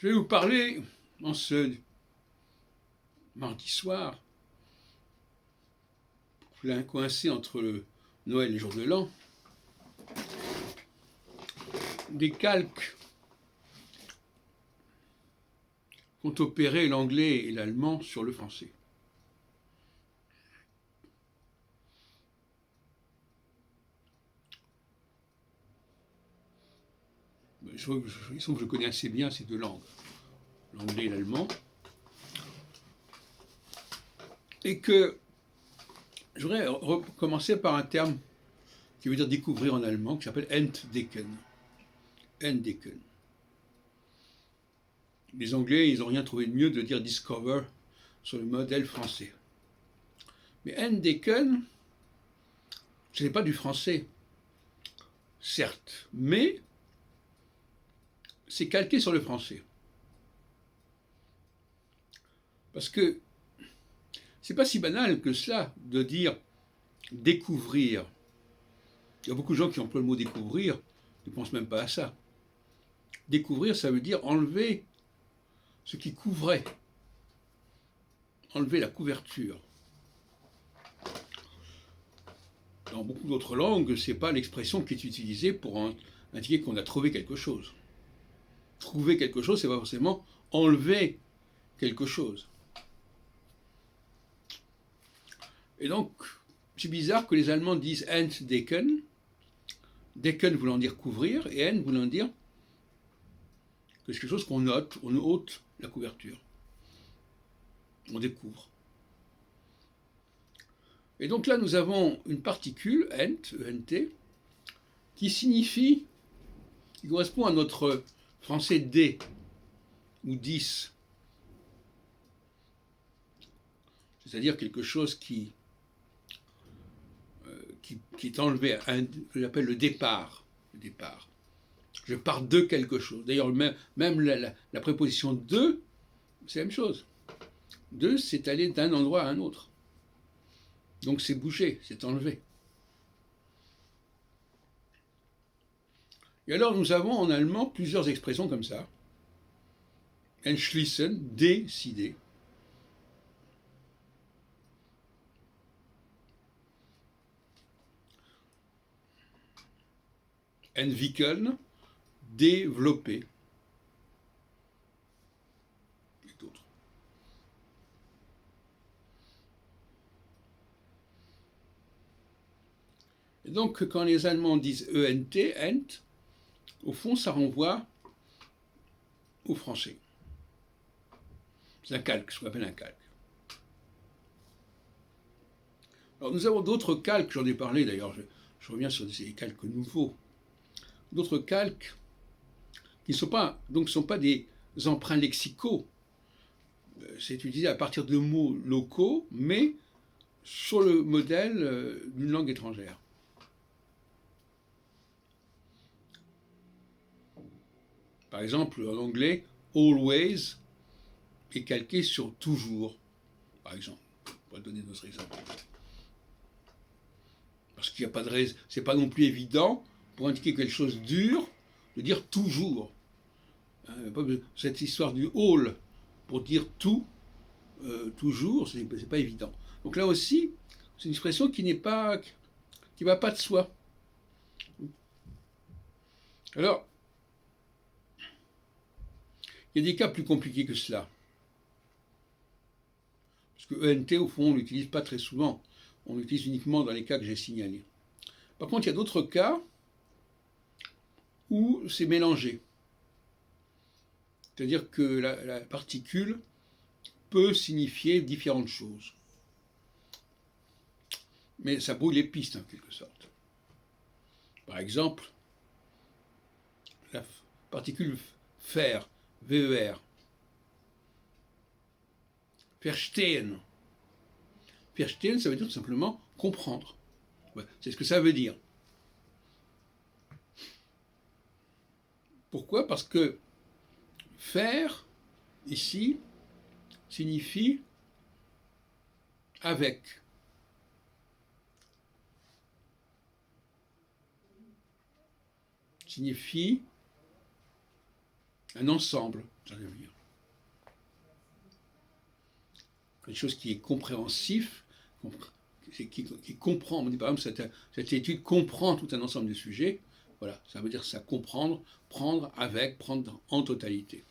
Je vais vous parler en ce mardi soir, coincé entre le Noël et le jour de l'an, des calques qu'ont opéré l'anglais et l'allemand sur le français. Il semble que je connais assez bien ces deux langues, l'anglais et l'allemand, et que je voudrais commencer par un terme qui veut dire découvrir en allemand, qui s'appelle Entdecken. Entdecken. Les Anglais, ils n'ont rien trouvé de mieux de dire discover sur le modèle français. Mais Entdecken, ce n'est pas du français, certes, mais c'est calqué sur le français. Parce que c'est pas si banal que cela de dire découvrir. Il y a beaucoup de gens qui emploient le mot découvrir, ne pensent même pas à ça. Découvrir, ça veut dire enlever ce qui couvrait, enlever la couverture. Dans beaucoup d'autres langues, ce n'est pas l'expression qui est utilisée pour indiquer qu'on a trouvé quelque chose. Trouver quelque chose, c'est pas forcément enlever quelque chose. Et donc, c'est bizarre que les Allemands disent Entdecken, Decken voulant dire couvrir, et N voulant dire que c'est quelque chose qu'on ôte, on ôte la couverture. On découvre. Et donc là, nous avons une particule, ent, E-N-T, qui correspond à notre français D, ou 10. C'est-à-dire quelque chose qui est enlevé, que j'appelle le départ. Le départ. Je pars de quelque chose. D'ailleurs, même la préposition de, c'est la même chose. De, c'est aller d'un endroit à un autre. Donc c'est bouger, c'est enlevé. Et alors nous avons en allemand plusieurs expressions comme ça. Entschließen, décider. Entwickeln, développer. Et d'autres. Et donc quand les Allemands disent ENT, Ent, au fond ça renvoie au français. C'est un calque, ce qu'on appelle un calque. Alors nous avons d'autres calques, j'en ai parlé d'ailleurs, je reviens sur ces calques nouveaux. D'autres calques qui ne sont pas des emprunts lexicaux. C'est utilisé à partir de mots locaux, mais sur le modèle d'une langue étrangère. Par exemple, en anglais, always est calqué sur toujours, par exemple. On va donner d'autres exemples. Parce qu'il n'y a pas de raison, c'est pas non plus évident pour indiquer quelque chose de dur de dire toujours. Cette histoire du all pour dire tout, toujours, c'est pas évident. Donc là aussi, c'est une expression qui va pas de soi. Alors, il y a des cas plus compliqués que cela. Parce que ENT, au fond, on ne l'utilise pas très souvent. On l'utilise uniquement dans les cas que j'ai signalés. Par contre, il y a d'autres cas où c'est mélangé. C'est-à-dire que la particule peut signifier différentes choses. Mais ça brouille les pistes en quelque sorte. Par exemple, la particule faire, VER, verstehen. Verstehen, ça veut dire tout simplement comprendre. Ouais, c'est ce que ça veut dire. Pourquoi ? Parce que faire, ici, signifie avec. Signifie un ensemble, ça veut dire. Quelque chose qui est compréhensif, qui comprend. On dit par exemple, cette étude comprend tout un ensemble de sujets. Voilà, ça veut dire ça comprendre, prendre avec, prendre en totalité.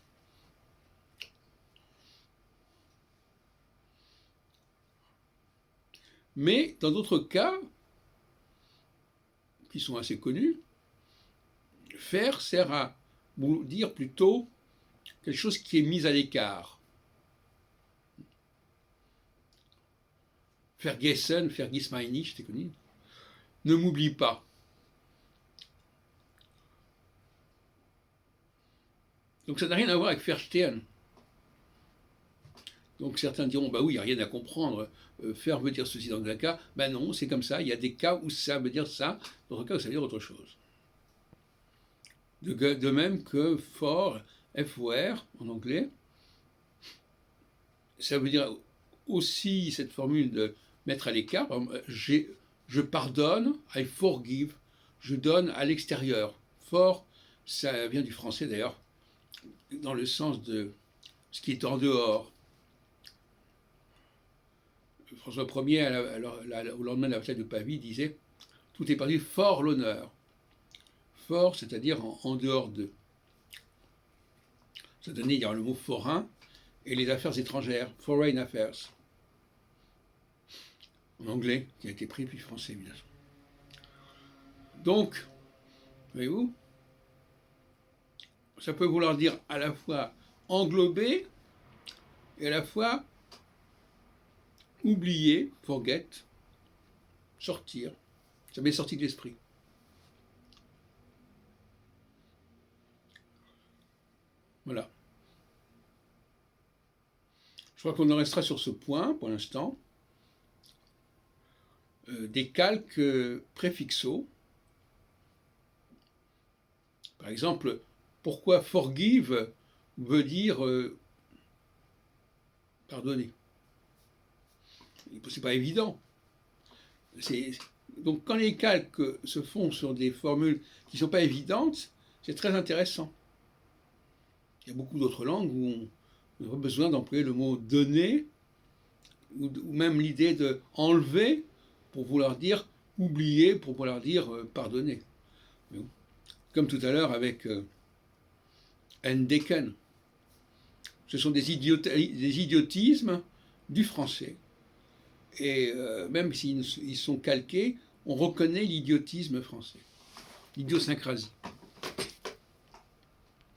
Mais dans d'autres cas, qui sont assez connus, faire sert à dire plutôt quelque chose qui est mis à l'écart. Vergiss mich nicht, c'était connu. Ne m'oublie pas. Donc ça n'a rien à voir avec verstehen. Donc certains diront, bah oui, il n'y a rien à comprendre. Faire veut dire ceci dans un cas. Ben non, c'est comme ça. Il y a des cas où ça veut dire ça, d'autres cas où ça veut dire autre chose. De même que for, F-O-R en anglais, ça veut dire aussi cette formule de mettre à l'écart. Je pardonne, I forgive, je donne à l'extérieur. For, ça vient du français d'ailleurs, dans le sens de ce qui est en dehors. François Ier, au lendemain de la bataille de Pavie, disait « Tout est parti fort l'honneur ». Fort, c'est-à-dire en dehors d'eux. Ça donnait d'ailleurs le mot forain et les affaires étrangères, foreign affairs, en anglais, qui a été pris puis français évidemment. Donc, voyez-vous, ça peut vouloir dire à la fois englober et à la fois oublier, forget, sortir. Ça m'est sorti de l'esprit. Voilà. Je crois qu'on en restera sur ce point pour l'instant. Des calques préfixaux. Par exemple, pourquoi forgive veut dire pardonner? C'est pas évident. Donc quand les calques se font sur des formules qui ne sont pas évidentes, c'est très intéressant. Il y a beaucoup d'autres langues où on n'a pas besoin d'employer le mot donner, ou même l'idée de enlever pour vouloir dire oublier, pour vouloir dire pardonner. Comme tout à l'heure avec Endecken. Ce sont des idiotismes du français. Et même s'ils sont calqués, on reconnaît l'idiotisme français, l'idiosyncrasie.